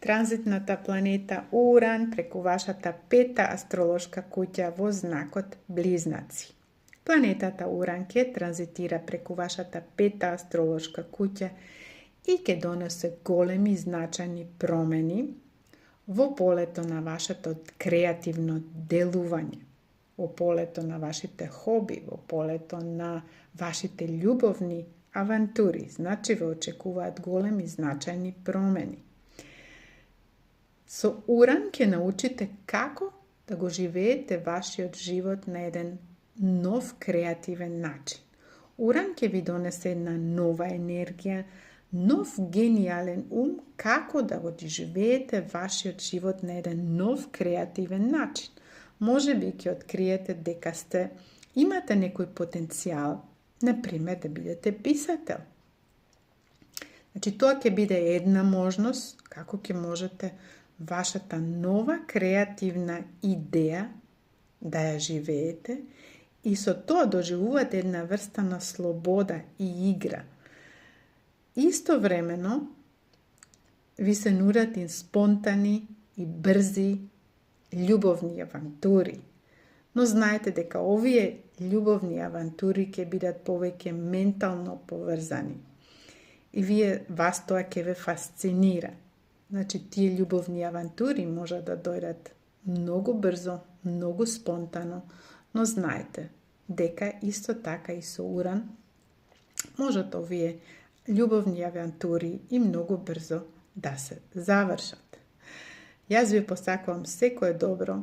транзитната планета Уран преку вашата пета астролошка куќа во знакот Близнаци. Планетата Уран ќе транзитира преку вашата пета астролошка куќа и ќе донесе големи значајни промени во полето на вашето креативно делување, во полето на вашите хоби, во полето на вашите љубовни авантури. Значи ве очекуваат големи значајни промени. Со Уран ќе научите како да го живеете вашиот живот на еден нов креативен начин. Уран ќе ви донесе една нова енергија, нов гениален ум како да го живеете вашиот живот на еден нов креативен начин. Може би ќе откриете дека имате некој потенцијал, например да бидете писател. Значи тоа ќе биде една можност како ќе можете вашата нова креативна идеја да ја живеете и со тоа доживувате една врста на слобода и игра. Истовремено ви се нудат и спонтани и брзи љубовни авантури. Но знаете дека овие љубовни авантури ќе бидат повеќе ментално поврзани. И вас тоа ќе ве фасцинира. Значи, тие љубовни авантури може да дојдат многу брзо, многу спонтано, но знаете дека исто така и со Уран можат овие љубовни авантури и многу брзо да се завршат. Јас ви посакувам секое добро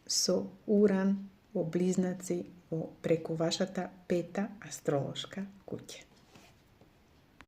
со Уран во Близнаци преку вашата пета астролошка куќа.